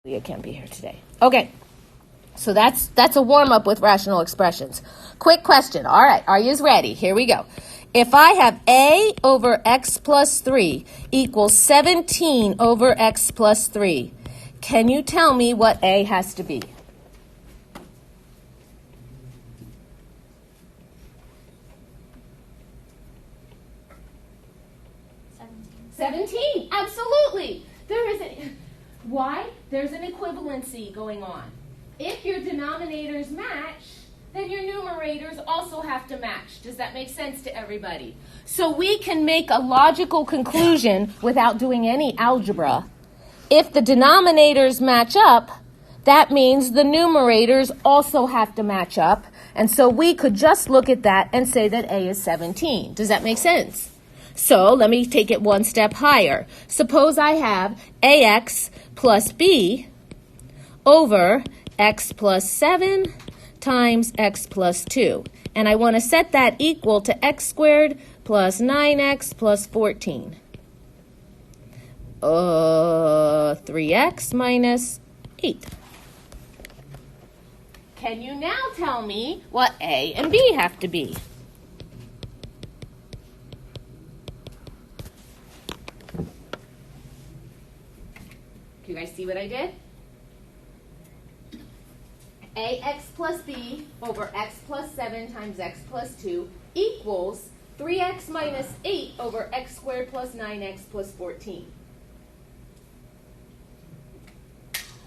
Leah can't be here today. Okay, so that's a warm-up with rational expressions. Quick question. All right, are you ready? Here we go. If I have a over x plus 3 equals 17 over x plus 3, can you tell me what a has to be? 17, absolutely. There isn't. Why? There's an equivalency going on. If your denominators match, then your numerators also have to match. Does that make sense to everybody? So we can make a logical conclusion without doing any algebra. If the denominators match up, that means the numerators also have to match up. And so we could just look at that and say that a is 17. Does that make sense? So let me take it one step higher. Suppose I have ax plus b over x plus 7 times x plus 2. And I want to set that equal to x squared plus 9x plus 14. 3x minus 8. Can you now tell me what a and b have to be? You guys see what I did? Ax plus b over x plus 7 times x plus 2 equals 3x minus 8 over x squared plus 9x plus 14.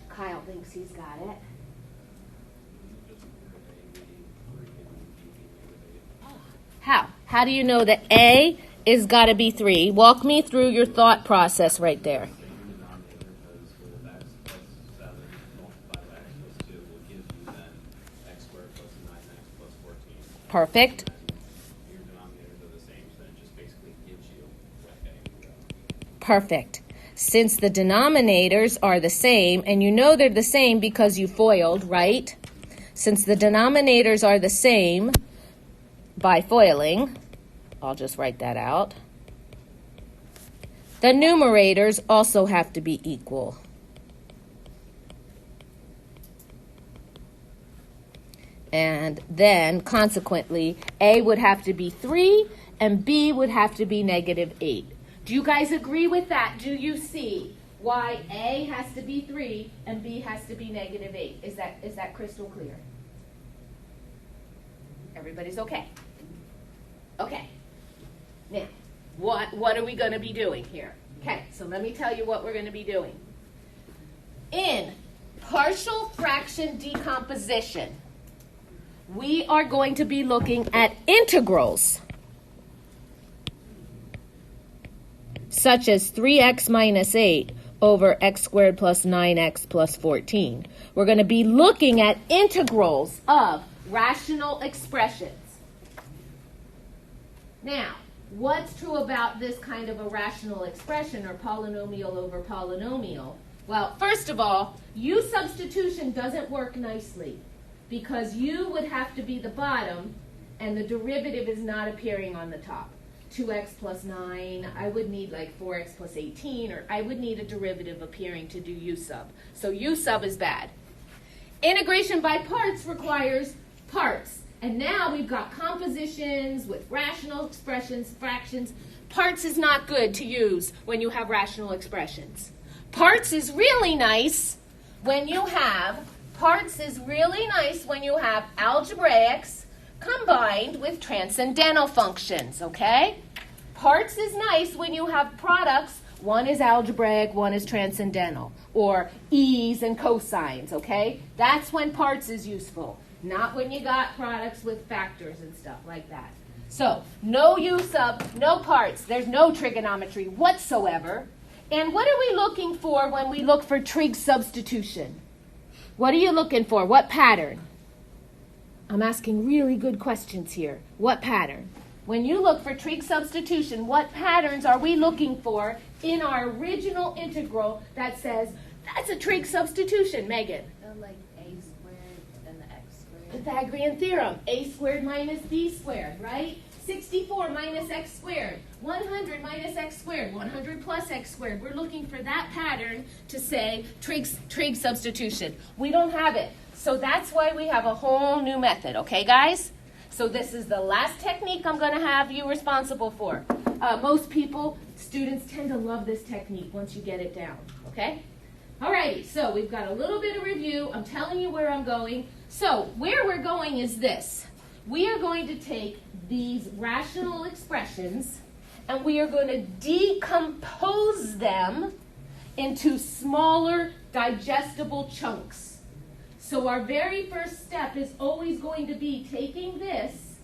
Kyle thinks he's got it. How? How do you know that a is got to be 3? Walk me through your thought process right there. Perfect. Your denominators are the same, so it just basically gives you what a. Perfect. Since the denominators are the same, and you know they're the same because you FOILed, right? Since the denominators are the same by FOILing, I'll just write that out. The numerators also have to be equal. And then, consequently, a would have to be 3 and b would have to be negative 8. Do you guys agree with that? Do you see why a has to be 3 and b has to be negative 8? Is that crystal clear? Everybody's okay? Okay. Now, what are we going to be doing here? Okay, so let me tell you what we're going to be doing. In partial fraction decomposition, we are going to be looking at integrals, such as 3x minus 8 over x squared plus 9x plus 14. We're going to be looking at integrals of rational expressions. Now, what's true about this kind of a rational expression, or polynomial over polynomial? Well, first of all, U substitution doesn't work nicely, because u would have to be the bottom, and the derivative is not appearing on the top. 2x plus 9, I would need like 4x plus 18, or I would need a derivative appearing to do u sub. So u sub is bad. Integration by parts requires parts. And now we've got compositions with rational expressions, fractions. Parts is not good to use when you have rational expressions. Parts is really nice when you have algebraics combined with transcendental functions, okay? Parts is nice when you have products. One is algebraic, one is transcendental, or e's and cosines, okay? That's when parts is useful, not when you got products with factors and stuff like that. So, no u sub, no parts. There's no trigonometry whatsoever. And what are we looking for when we look for trig substitution? What are you looking for? What pattern? I'm asking really good questions here. What pattern? When you look for trig substitution, what patterns are we looking for in our original integral that says, that's a trig substitution, Megan? Like a squared and the x squared. Pythagorean theorem, a squared minus b squared, right? 64 minus x squared, 100 minus x squared, 100 plus x squared. We're looking for that pattern to say trig substitution. We don't have it. So that's why we have a whole new method, okay guys? So this is the last technique I'm going to have you responsible for. Most people, students tend to love this technique once you get it down, okay? Alrighty, so we've got a little bit of review. I'm telling you where I'm going. So where we're going is this. We are going to take these rational expressions and we are going to decompose them into smaller digestible chunks. So our very first step is always going to be taking this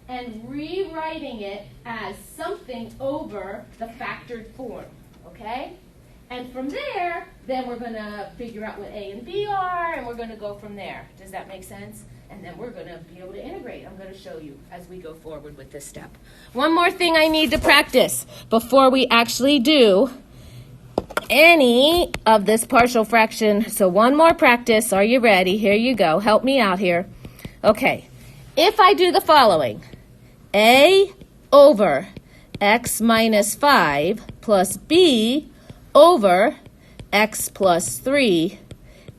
and rewriting it as something over the factored form, okay? And from there, then we're going to figure out what A and B are, and we're going to go from there. Does that make sense? And then we're going to be able to integrate. I'm going to show you as we go forward with this step. One more thing I need to practice before we actually do any of this partial fraction. So one more practice. Are you ready? Here you go. Help me out here. Okay. If I do the following, A over x minus 5 plus B over x plus 3,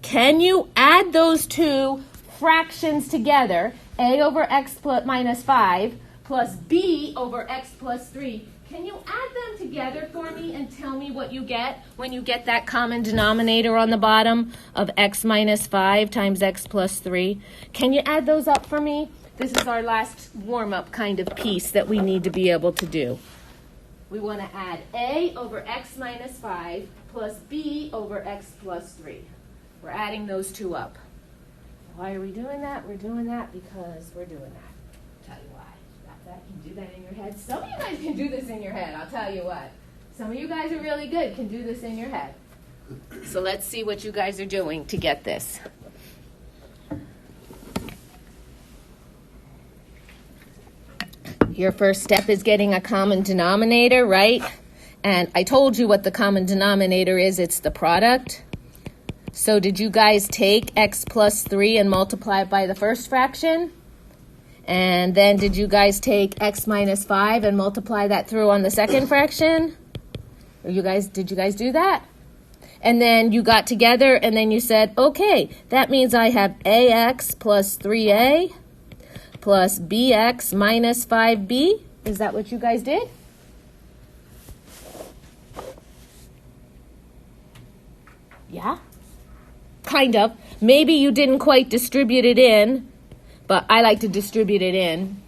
can you add those two fractions together, a over x minus 5 plus b over x plus 3? Can you add them together for me and tell me what you get when you get that common denominator on the bottom of x minus 5 times x plus 3? Can you add those up for me? This is our last warm-up kind of piece that we need to be able to do. We want to add a over x minus 5 plus b over x plus 3. We're adding those two up. Why are we doing that? We're doing that because we're doing that. I'll tell you why. Got that? Can you do that in your head? Some of you guys can do this in your head. I'll tell you what. Some of you guys are really good, can do this in your head. So let's see what you guys are doing to get this. Your first step is getting a common denominator, right? And I told you what the common denominator is. It's the product. So did you guys take x plus 3 and multiply it by the first fraction? And then did you guys take x minus 5 and multiply that through on the second fraction? Or did you guys do that? And then you got together and then you said, okay, that means I have ax plus 3a plus bx minus 5b. Is that what you guys did? Yeah? Kind of. Maybe you didn't quite distribute it in, but I like to distribute it in.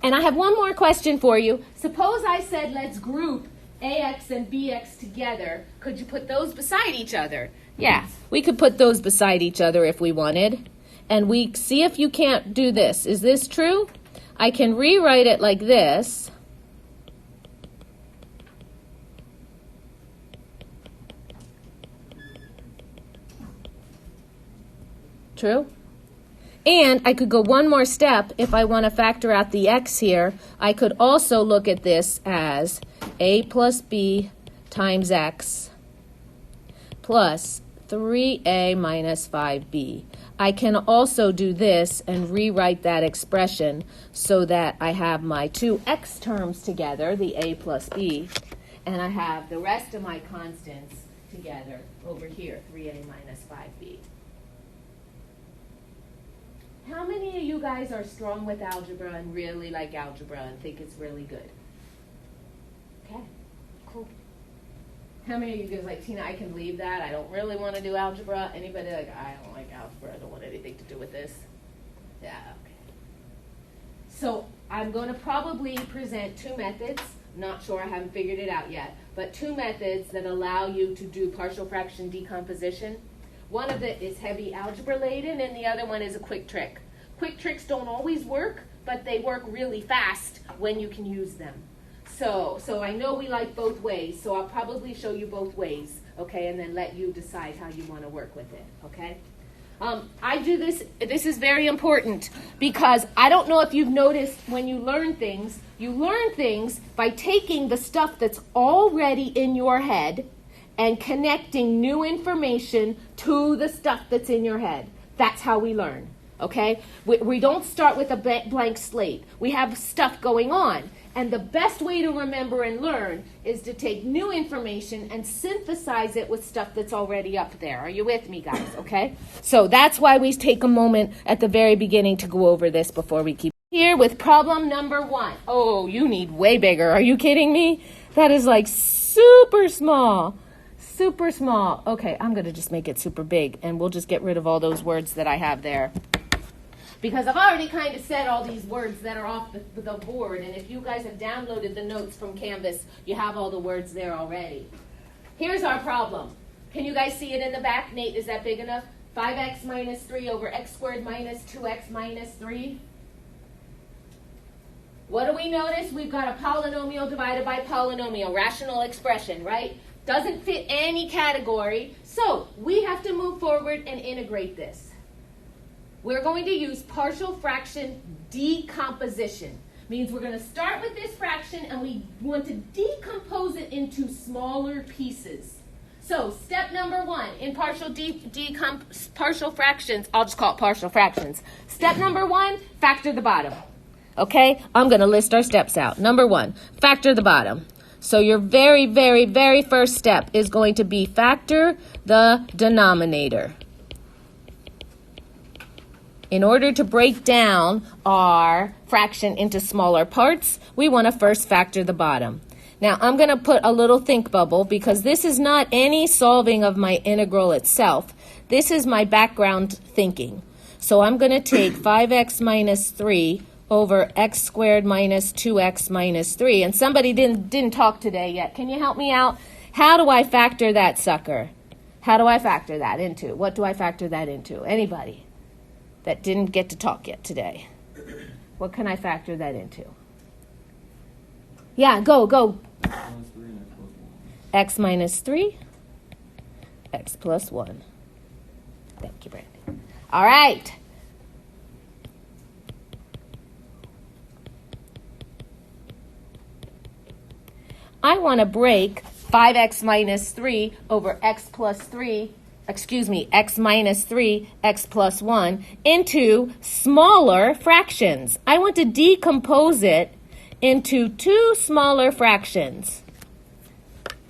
And I have one more question for you. Suppose I said let's group ax and bx together. Could you put those beside each other? Yeah, we could put those beside each other if we wanted. And we see if you can't do this. Is this true? I can rewrite it like this. True? And I could go one more step. If I want to factor out the x here, I could also look at this as a plus b times x plus 3a minus 5b. I can also do this and rewrite that expression so that I have my two x terms together, the a plus b, and I have the rest of my constants together over here, 3a minus 5b. How many of you guys are strong with algebra and really like algebra and think it's really good? Okay, cool. How many of you guys like, Tina, I can leave that. I don't really want to do algebra. Anybody like, I don't like algebra. I don't want anything to do with this. Yeah, okay. So I'm going to probably present two methods. Not sure, I haven't figured it out yet. But two methods that allow you to do partial fraction decomposition. One of it is heavy algebra laden and the other one is a quick trick. Quick tricks don't always work, but they work really fast when you can use them. So I know we like both ways, so I'll probably show you both ways, okay, and then let you decide how you want to work with it, okay? I do this is very important because I don't know if you've noticed when you learn things by taking the stuff that's already in your head and connecting new information to the stuff that's in your head. That's how we learn. okay? We don't start with a blank slate. We have stuff going on. And the best way to remember and learn is to take new information and synthesize it with stuff that's already up there. Are you with me, guys? Okay? So that's why we take a moment at the very beginning to go over this before we keep here with problem number 1. Oh, you need way bigger. Are you kidding me? That is like super small. Super small. Okay, I'm going to just make it super big, and we'll just get rid of all those words that I have there. Because I've already kind of said all these words that are off the board, and if you guys have downloaded the notes from Canvas, you have all the words there already. Here's our problem. Can you guys see it in the back? Nate, is that big enough? 5x minus 3 over x squared minus 2x minus 3. What do we notice? We've got a polynomial divided by polynomial, rational expression, right? Doesn't fit any category, so we have to move forward and integrate this. We're going to use partial fraction decomposition. Means we're going to start with this fraction and we want to decompose it into smaller pieces. So step number 1 in partial fractions, I'll just call it partial fractions. Step number 1, factor the bottom. Okay, I'm going to list our steps out. Number 1, factor the bottom. So your very, very, very first step is going to be factor the denominator. In order to break down our fraction into smaller parts, we want to first factor the bottom. Now, I'm going to put a little think bubble because this is not any solving of my integral itself. This is my background thinking. So I'm going to take 5x minus 3 over x squared minus 2x minus 3. And somebody didn't talk today yet. Can you help me out? How do I factor that sucker? How do I factor that into? What do I factor that into? Anybody that didn't get to talk yet today? What can I factor that into? Yeah, go. X minus 3, x plus 1. Thank you, Brandy. All right. I want to break 5x minus 3 over x plus 3, x minus 3, x plus 1 into smaller fractions. I want to decompose it into 2 smaller fractions.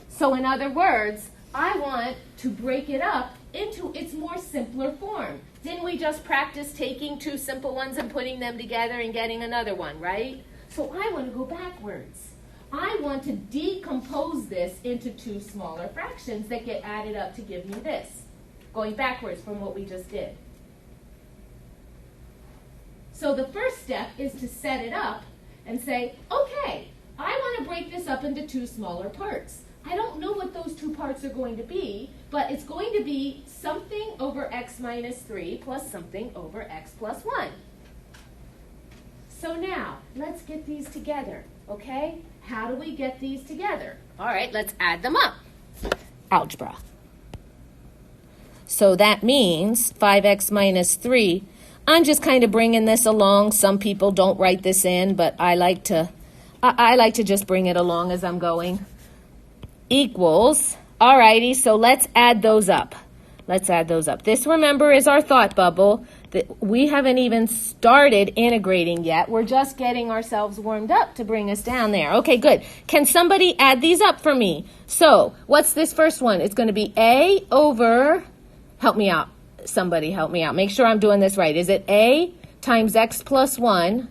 So in other words, I want to break it up into its more simpler form. Didn't we just practice taking 2 simple ones and putting them together and getting another one, right? So I want to go backwards. I want to decompose this into 2 smaller fractions that get added up to give me this, going backwards from what we just did. So the first step is to set it up and say, okay, I want to break this up into 2 smaller parts. I don't know what those 2 parts are going to be, but it's going to be something over x minus 3 plus something over x plus 1. So now, let's get these together, okay? How do we get these together? All right, let's add them up. Algebra. So that means 5x minus 3. I'm just kind of bringing this along. Some people don't write this in, but I like to just bring it along as I'm going. Equals, all righty, so let's add those up. Let's add those up. This, remember, is our thought bubble. We haven't even started integrating yet. We're just getting ourselves warmed up to bring us down there. Okay, good. Can somebody add these up for me? So, what's this first one? It's going to be A over, help me out. Somebody help me out. Make sure I'm doing this right. Is it A times x plus 1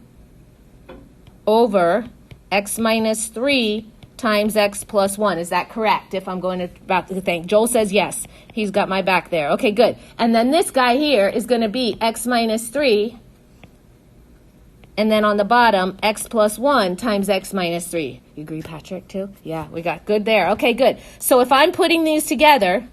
over x minus 3 times x plus 1. Is that correct? If I'm going to about to think. Joel says yes. He's got my back there. Okay, good. And then this guy here is going to be x minus 3. And then on the bottom, x plus 1 times x minus 3. You agree, Patrick, too? Yeah, we got good there. Okay, good. So if I'm putting these together...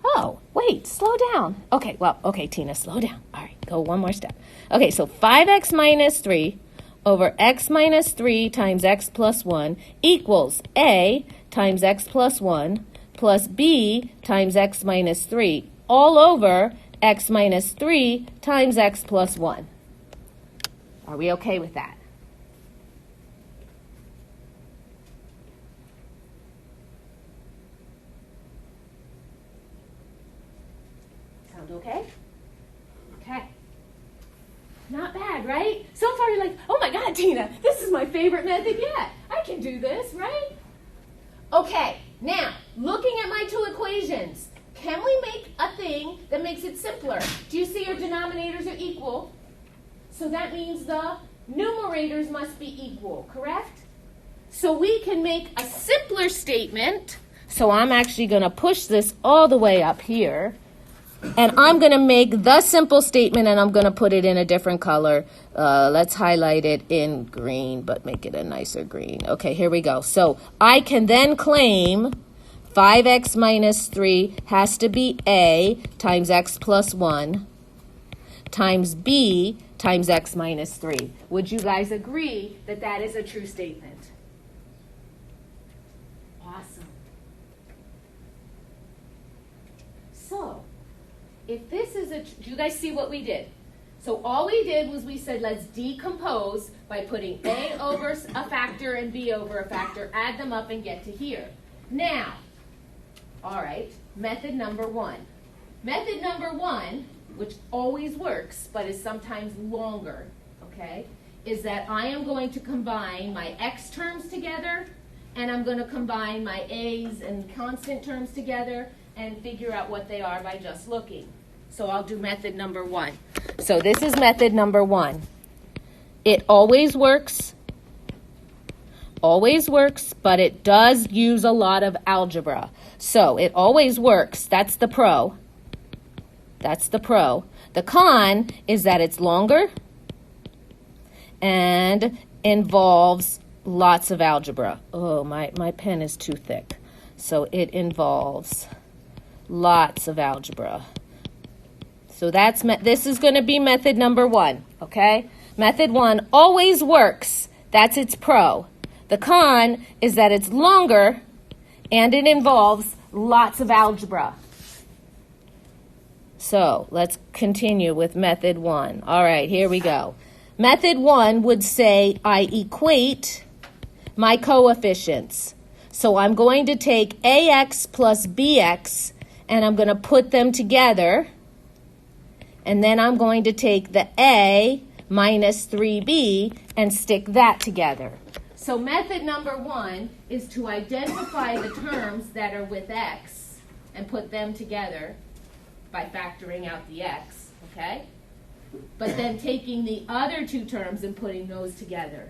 Oh, wait, slow down. Okay, okay, Tina, slow down. All right, go one more step. Okay, so 5x minus 3 over x minus 3 times x plus 1 equals A times x plus 1 plus B times x minus 3 all over x minus 3 times x plus 1. Are we okay with that? Sound okay? Okay. Not bad, right? So far you're like, oh my God, Tina, this is my favorite method yet. I can do this, right? Okay, now, looking at my two equations, can we make a thing that makes it simpler? Do you see your denominators are equal? So that means the numerators must be equal, correct? So we can make a simpler statement. So I'm actually going to push this all the way up here. And I'm going to make the simple statement, and I'm going to put it in a different color. Let's highlight it in green, but make it a nicer green. Okay, here we go. So I can then claim 5x minus 3 has to be a times x plus 1 times b times x minus 3. Would you guys agree that that is a true statement? Awesome. So, if this is do you guys see what we did? So all we did was we said let's decompose by putting a over a factor and b over a factor, add them up and get to here. Now, all right, method number one. Method number one, which always works but is sometimes longer, okay, is that I am going to combine my x terms together and I'm going to combine my a's and constant terms together and figure out what they are by just looking. So I'll do method number one. So this is method number one. It always works, but it does use a lot of algebra. So it always works. That's the pro. That's the pro. The con is that it's longer and involves lots of algebra. Oh, my pen is too thick. So it involves lots of algebra. So this is going to be method number one, okay? Method one always works. That's its pro. The con is that it's longer and it involves lots of algebra. So let's continue with method one. All right, here we go. Method one would say I equate my coefficients. So I'm going to take ax plus bx and I'm going to put them together. And then I'm going to take the a minus 3b and stick that together. So method number one is to identify the terms that are with x and put them together by factoring out the x, okay? But then taking the other two terms and putting those together.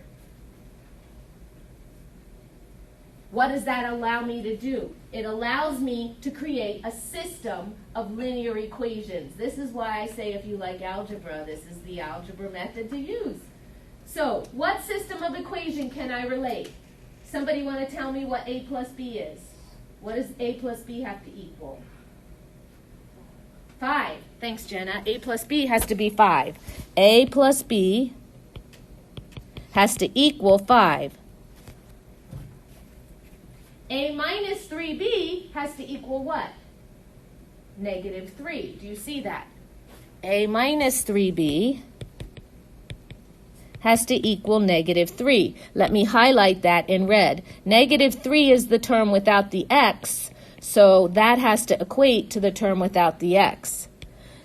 What does that allow me to do? It allows me to create a system of linear equations. This is why I say if you like algebra, this is the algebra method to use. So, what system of equation can I relate? Somebody want to tell me what a plus b is? What does a plus b have to equal? 5. Thanks, Jenna. A plus b has to be 5. A plus b has to equal 5. A minus 3b has to equal what? Negative 3. Do you see that? A minus 3b has to equal negative 3. Let me highlight that in red. Negative 3 is the term without the x, so that has to equate to the term without the x.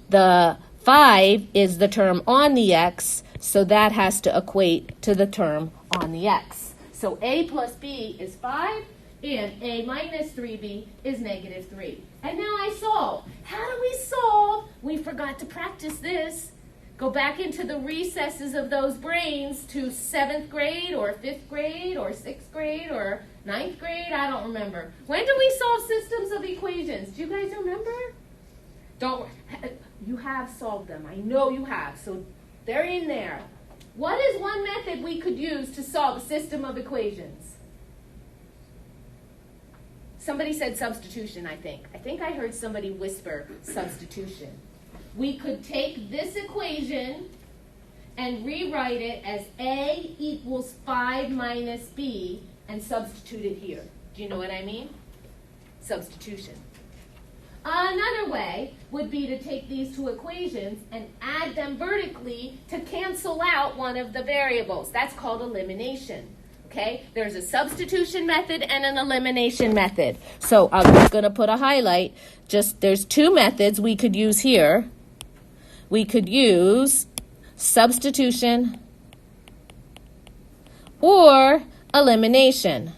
The 5 is the term on the x, so that has to equate to the term on the x. So a plus b is 5. And a minus 3b is negative 3. And now I solve. How do we solve? We forgot to practice this. Go back into the recesses of those brains to 7th grade or 5th grade or 6th grade or 9th grade. I don't remember. When do we solve systems of equations? Do you guys remember? You have solved them. I know you have. So they're in there. What is one method we could use to solve a system of equations? Somebody said substitution, I think. I think I heard somebody whisper substitution. We could take this equation and rewrite it as a equals 5 minus b and substitute it here. Do you know what I mean? Substitution. Another way would be to take these two equations and add them vertically to cancel out one of the variables. That's called elimination. Okay, there's a substitution method and an elimination method. So I'm just going to put a highlight. There's two methods we could use here. We could use substitution, or elimination.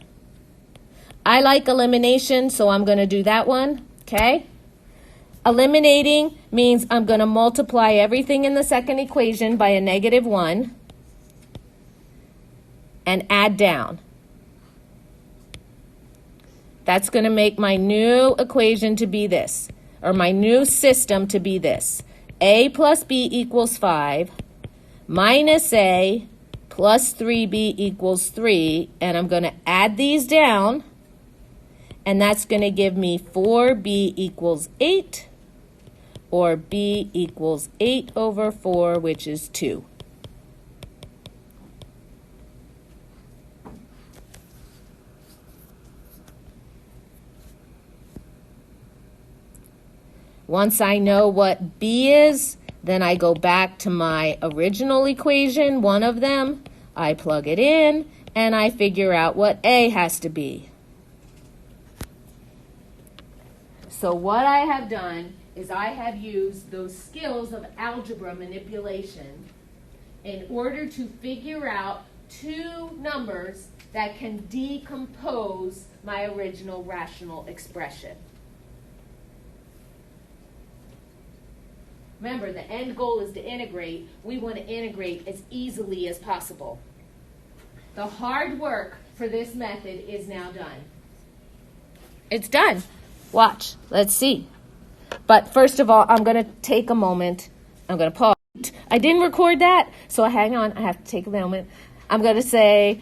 I like elimination, so I'm going to do that one, okay? Eliminating means I'm going to multiply everything in the second equation by a -1 and add down. That's going to make my new equation to be this, or my new system to be this. A plus B equals 5 minus A plus 3B equals 3, and I'm going to add these down, and that's going to give me 4B equals 8, or B equals 8 over 4, which is 2. Once I know what B is, then I go back to my original equation, one of them, I plug it in, and I figure out what A has to be. So what I have done is I have used those skills of algebra manipulation in order to figure out two numbers that can decompose my original rational expression. Remember, the end goal is to integrate. We want to integrate as easily as possible. The hard work for this method is now done. It's done. Watch. Let's see. But first of all, I'm going to take a moment. I'm going to pause. I didn't record that, so hang on. I have to take a moment. I'm going to say,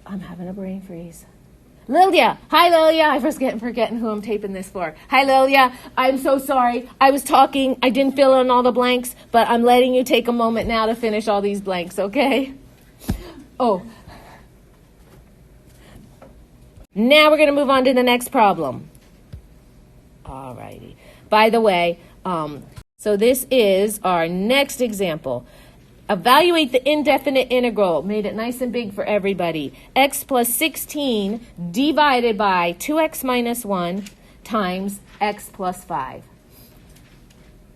I'm having a brain freeze. Lilia. Hi, Lilia. I was forgetting who I'm taping this for. Hi, Lilia. I'm so sorry. I was talking. I didn't fill in all the blanks, but I'm letting you take a moment now to finish all these blanks, okay? Oh. Now we're going to move on to the next problem. All righty. By the way, so this is our next example. Evaluate the indefinite integral. Made it nice and big for everybody. X plus 16 divided by 2x minus 1 times x plus 5.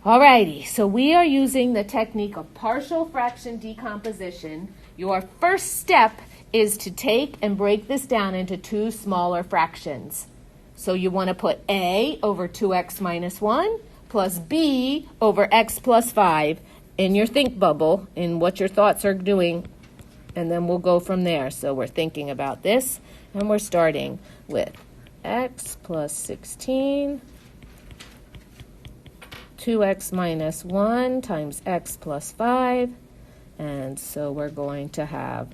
Alrighty, so we are using the technique of partial fraction decomposition. Your first step is to take and break this down into two smaller fractions. So you want to put a over 2x minus 1 plus b over x plus 5 in your think bubble, in what your thoughts are doing, and then we'll go from there. So we're thinking about this, and we're starting with x plus 16, 2x minus 1 times x plus 5, and so we're going to have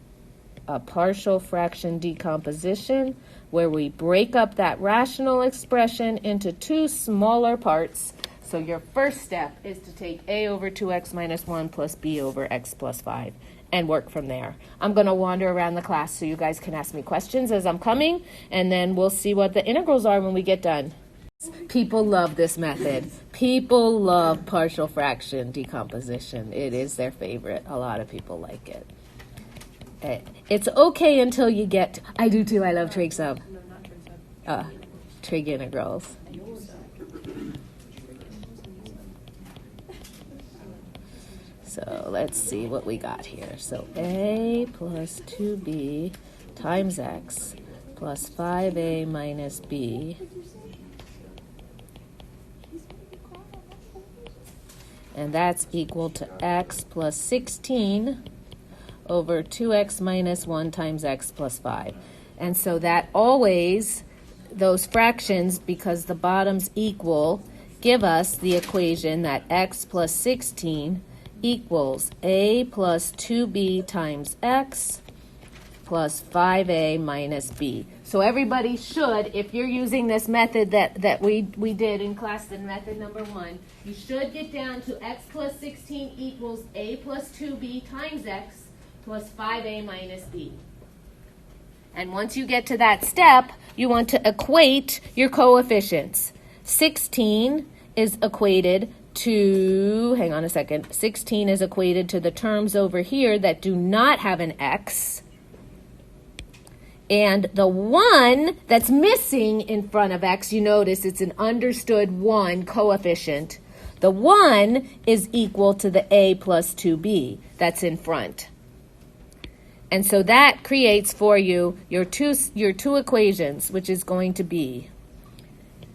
a partial fraction decomposition where we break up that rational expression into two smaller parts. So your first step is to take a over 2x minus 1 plus b over x plus 5 and work from there. I'm going to wander around the class so you guys can ask me questions as I'm coming, and then we'll see what the integrals are when we get done. People love this method. People love partial fraction decomposition. It is their favorite. A lot of people like it. It's okay until you get I do too. I love trig sub. Trig integrals. So let's see what we got here. So a plus 2b times x plus 5a minus b. And that's equal to x plus 16 over 2x minus 1 times x plus 5. And so that always, those fractions, because the bottom's equal, give us the equation that x plus 16 equals a plus 2b times x plus 5a minus b. So everybody should, if you're using this method that we did in class, in method number 1, you should get down to x plus 16 equals a plus 2b times x plus 5a minus b. And once you get to that step, you want to equate your coefficients. 16 is equated to, hang on a second, 16 is equated to the terms over here that do not have an x. And the 1 that's missing in front of x, you notice it's an understood 1 coefficient. The 1 is equal to the a plus 2b that's in front. And so that creates for you your two equations, which is going to be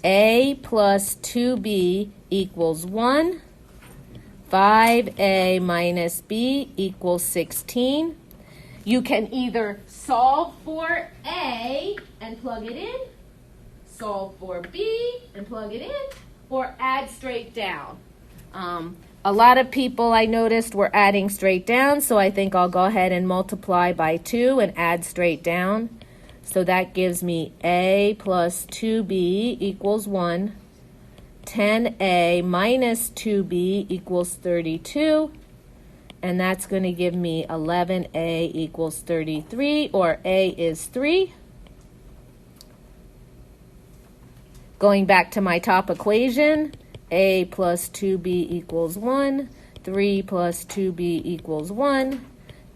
a plus 2b equals 1, 5a minus b equals 16. You can either solve for a and plug it in, solve for b and plug it in, or add straight down. A lot of people I noticed were adding straight down, so I think I'll go ahead and multiply by 2 and add straight down. So that gives me a plus 2b equals 1, 10a minus 2b equals 32, and that's going to give me 11a equals 33, or a is 3. Going back to my top equation, a plus 2b equals 1, 3 plus 2b equals 1,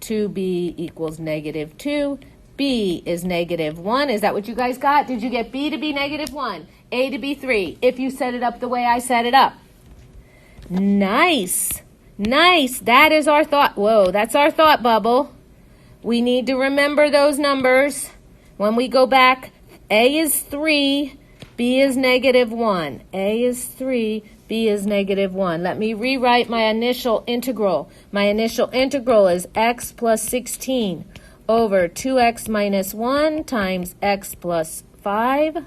2b equals negative 2, b is negative 1. Is that what you guys got? Did you get b to be negative 1, a to be 3, if you set it up the way I set it up? Nice. Nice. That is our thought. Whoa, that's our thought bubble. We need to remember those numbers. When we go back, a is 3, b is negative 1. A is 3, b is negative 1. Let me rewrite my initial integral. My initial integral is x plus 16 over 2x minus 1 times x plus 5.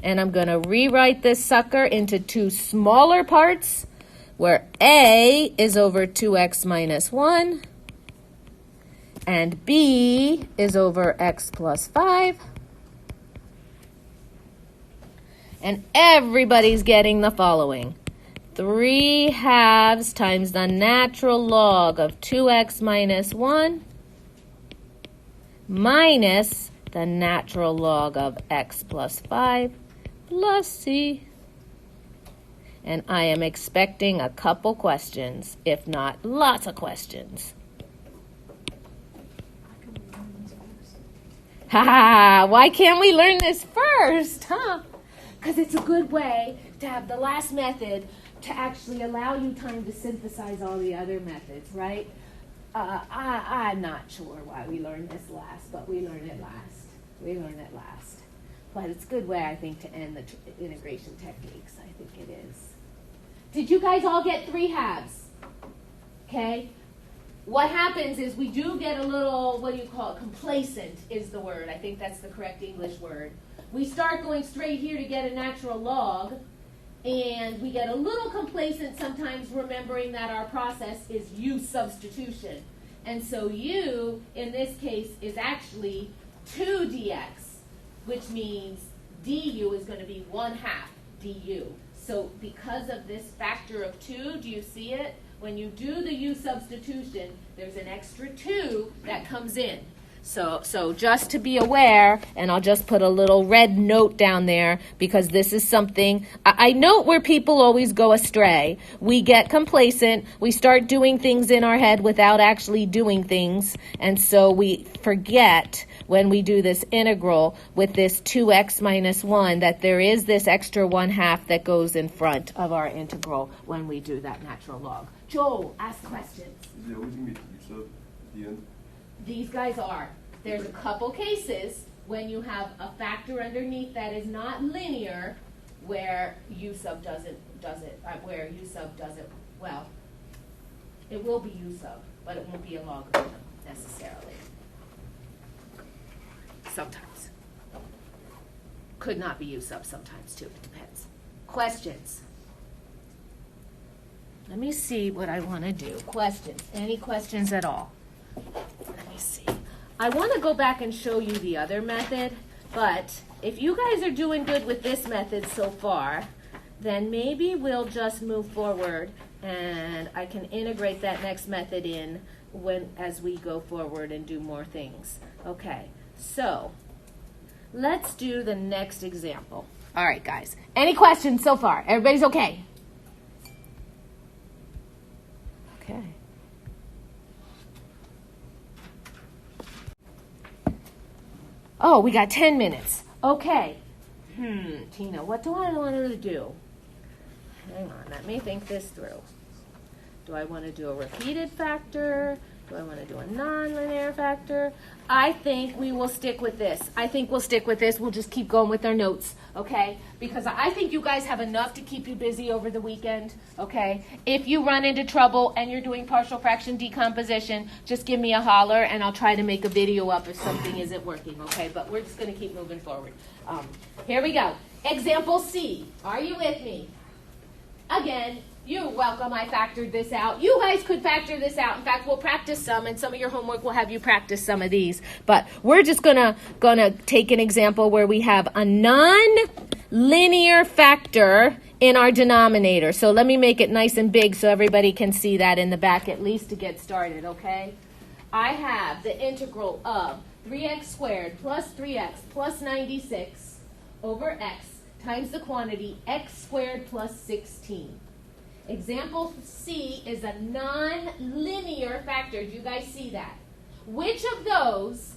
And I'm going to rewrite this sucker into two smaller parts where a is over 2x minus 1 and b is over x plus 5. And everybody's getting the following. 3 halves times the natural log of 2x minus 1 minus the natural log of x plus 5 plus c. And I am expecting a couple questions, if not lots of questions. Ha ha! Why can't we learn this first, huh? Because it's a good way to have the last method to actually allow you time to synthesize all the other methods, right? I'm not sure why we learned this last, but we learn it last. We learn it last. But it's a good way, I think, to end the integration techniques. I think it is. Did you guys all get 3 halves? Okay? What happens is we do get a little, what do you call it? Complacent is the word. I think that's the correct English word. We start going straight here to get a natural log, and we get a little complacent sometimes remembering that our process is u substitution. And so u, in this case, is actually 2 dx, which means du is going to be 1/2 du. So because of this factor of 2, do you see it? When you do the u substitution, there's an extra 2 that comes in. So just to be aware, and I'll just put a little red note down there because this is something, I note where people always go astray. We get complacent, we start doing things in our head without actually doing things, and so we forget when we do this integral with this 2x minus 1 that there is this extra 1/2 that goes in front of our integral when we do that natural log. Joel, ask questions. Is it always going to be u sub at the end? These guys are. There's a couple cases when you have a factor underneath that is not linear where u sub doesn't, well, it will be u sub, but it won't be a logarithm necessarily. Sometimes. Could not be u sub sometimes too, it depends. Questions? Let me see what I want to do. Questions? Any questions at all? Let me see. I want to go back and show you the other method, but if you guys are doing good with this method so far, then maybe we'll just move forward and I can integrate that next method in as we go forward and do more things. Okay, so let's do the next example. All right, guys. Any questions so far? Everybody's okay? Okay. Oh, we got 10 minutes. Okay. Tina, what do I want to do? hang on, let me think this through. Do I want to do a repeated factor? Do I want to do a nonlinear factor? I think we will stick with this. We'll just keep going with our notes, okay? Because I think you guys have enough to keep you busy over the weekend, okay? If you run into trouble and you're doing partial fraction decomposition, just give me a holler and I'll try to make a video up if something isn't working, okay? But we're just going to keep moving forward. Here we go. Example C. Are you with me? Again, you're welcome. I factored this out. You guys could factor this out. In fact, we'll practice some, and some of your homework will have you practice some of these. But we're just gonna take an example where we have a non-linear factor in our denominator. So let me make it nice and big so everybody can see that in the back at least to get started, okay? I have the integral of 3x squared plus 3x plus 96 over x times the quantity x squared plus 16. Example C is a non-linear factor. Do you guys see that? Which of those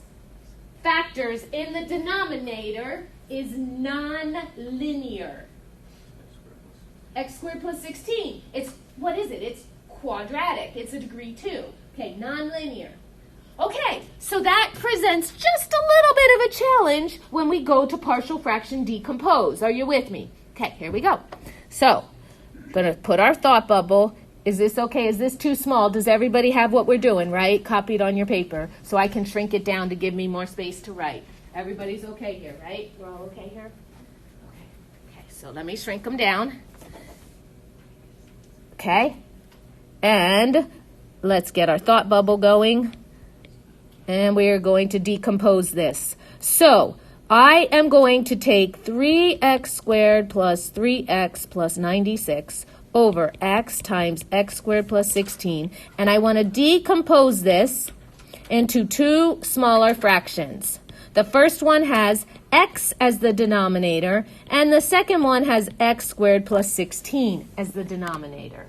factors in the denominator is non-linear? X squared plus 16. What is it? It's quadratic. It's a degree 2. Okay, non-linear. Okay, so that presents just a little bit of a challenge when we go to partial fraction decompose. Are you with me? Okay, here we go. So, going to put our thought bubble. Is this okay? Is this too small? Does everybody have what we're doing, right? Copied on your paper. So I can shrink it down to give me more space to write. Everybody's okay here, right? We're all okay here? Okay, so let me shrink them down. Okay. And let's get our thought bubble going. And we are going to decompose this. So I am going to take 3x squared plus 3x plus 96 over x times x squared plus 16. And I want to decompose this into two smaller fractions. The first one has x as the denominator, and the second one has x squared plus 16 as the denominator.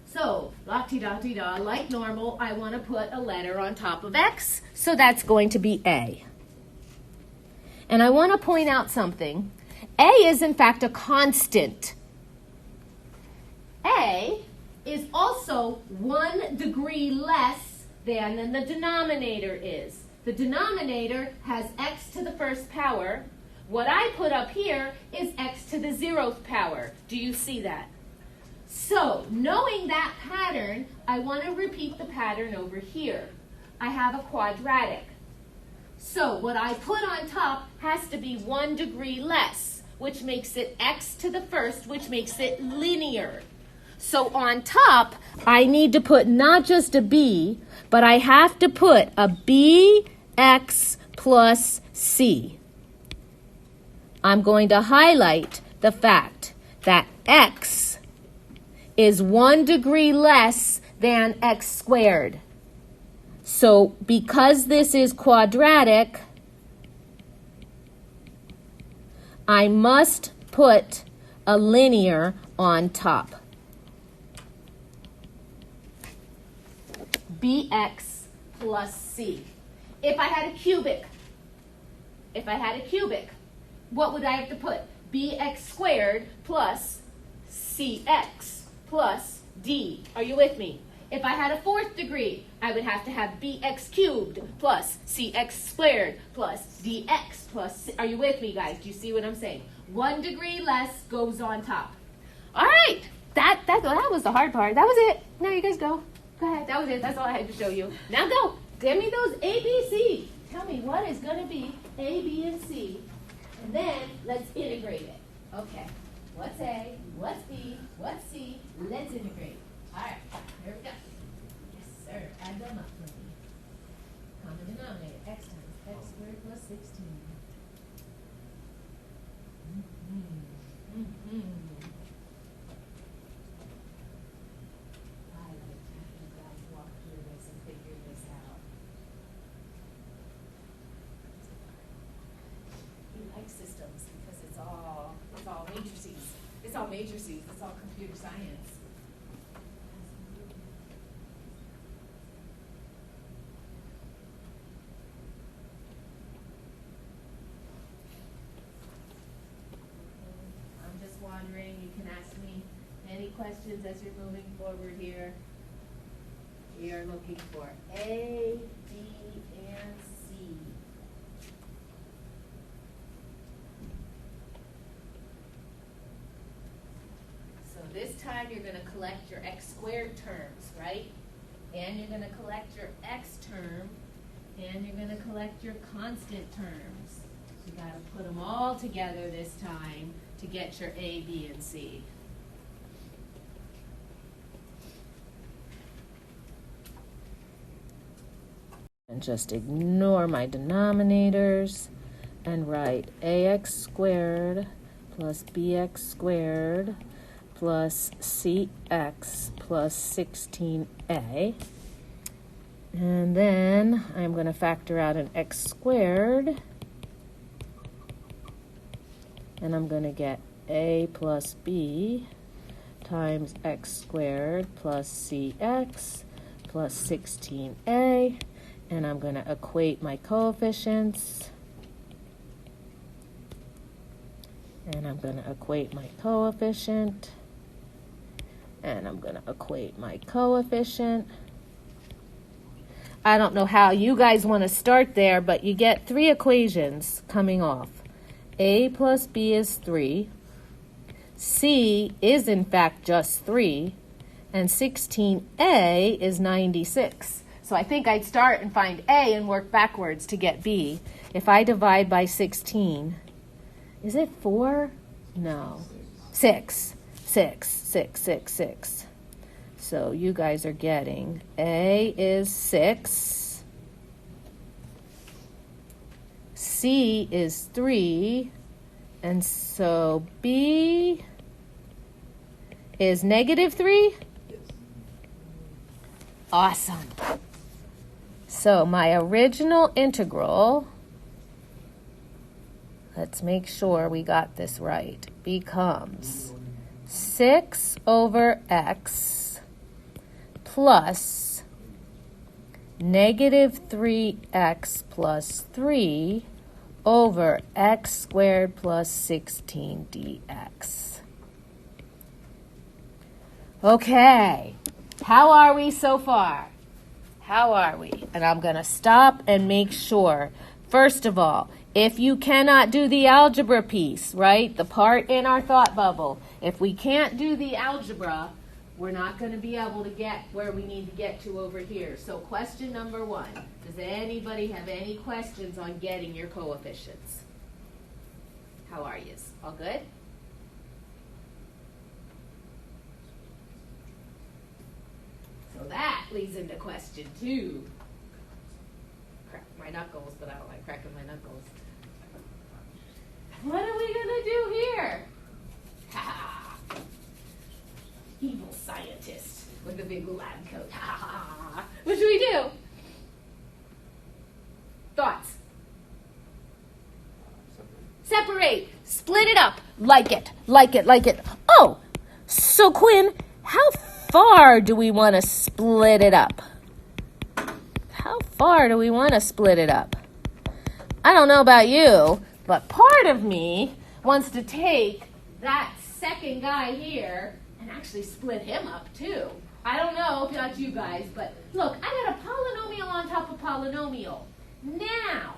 So, la-ti-da-ti-da, like normal, I want to put a letter on top of x, so that's going to be A. And I want to point out something. A is, in fact, a constant. A is also 1 degree less than the denominator is. The denominator has x to the first power. What I put up here is x to the 0th power. Do you see that? So, knowing that pattern, I want to repeat the pattern over here. I have a quadratic. So, what I put on top has to be 1 degree less, which makes it x to the first, which makes it linear. So, on top, I need to put not just a b, but I have to put a bx plus c. I'm going to highlight the fact that x is 1 degree less than x squared. So because this is quadratic, I must put a linear on top. Bx plus c. If I had a cubic, what would I have to put? Bx squared plus cx plus d. Are you with me? If I had a 4th degree, I would have to have bx cubed plus cx squared plus dx plus c. Are you with me, guys? Do you see what I'm saying? 1 degree less goes on top. All right. That was the hard part. That was it. Now you guys go. Go ahead. That was it. That's all I had to show you. Now go. Give me those A, B, C. Tell me what is going to be A, B, and C. And then let's integrate it. Okay. What's A? What's B? What's C? Let's integrate. All right, here we go. Yes, sir. Add them up for me. Common denominator, x times x squared plus 16. I like to have you guys walk through this and figure this out. We like systems because it's all matrices. It's all matrices. It's all computer science. can ask me any questions as you're moving forward here. We are looking for A, B, and C. So this time you're going to collect your x squared terms, right? And you're going to collect your x term, and you're going to collect your constant terms. You got to put them all together this time to get your A, B, and C. And just ignore my denominators and write ax squared plus bx squared plus cx plus 16a. And then I'm going to factor out an x squared. And I'm going to get a plus b times x squared plus cx plus 16a. And I'm going to equate my coefficients. And I'm going to equate my coefficient. And I'm going to equate my coefficient. I don't know how you guys want to start there, but you get 3 equations coming off. A plus B is 3. C is in fact just 3. And 16a is 96. So I think I'd start and find A and work backwards to get B. If I divide by 16, is it 4? No. 6. 6, 6, 6, 6. So you guys are getting A is 6. C is 3. And so B is negative 3? Yes. Awesome. So my original integral, let's make sure we got this right, becomes 6 over x plus negative 3x plus 3 over x squared plus 16 dx. Okay, how are we so far? How are we? And I'm going to stop and make sure. First of all, if you cannot do the algebra piece, right, the part in our thought bubble, if we can't do the algebra, we're not going to be able to get where we need to get to over here. So question number 1, does anybody have any questions on getting your coefficients? How are you? All good? So that leads into question 2. Crack my knuckles, but I don't like cracking my knuckles. What are we going to do here? Ha ha! Evil scientist with a big lab coat. Ha ha ha! What should we do? Thoughts? Separate. Split it up. Like it. Like it. Like it. Oh! So Quinn, how far do we want to split it up? How far do we want to split it up? I don't know about you, but part of me wants to take that second guy here and actually split him up too. I don't know about you guys, but look, I got a polynomial on top of polynomial. Now,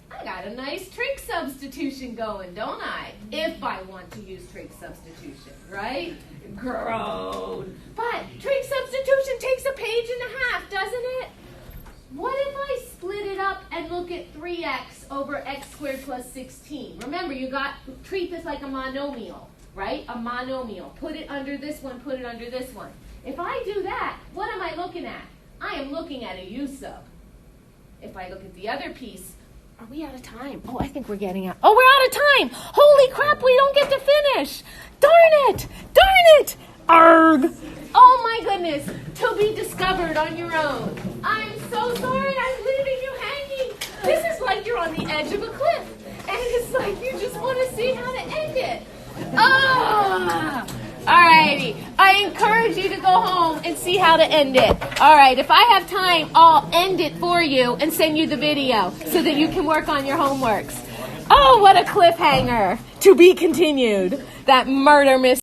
I got a nice trig substitution going, don't I? If I want to use trig substitution, right? Grown. But trig substitution takes a page and a half, doesn't it? What if I split it up and look at 3x over x squared plus 16? Remember, treat this like a monomial, right? A monomial. Put it under this one, put it under this one. If I do that, what am I looking at? I am looking at a u sub. If I look at the other piece, are we out of time? Oh, I think we're getting out. Oh, we're out of time. Holy crap, we don't get to finish. Darn it. Darn it. Arg. Oh, my goodness. To be discovered on your own. I'm so sorry I'm leaving you hanging. This is like you're on the edge of a cliff. And it's like you just want to see how to end it. Ah. Alrighty, I encourage you to go home and see how to end it. Alright, if I have time, I'll end it for you and send you the video so that you can work on your homeworks. Oh, what a cliffhanger. To be continued. That murder mystery.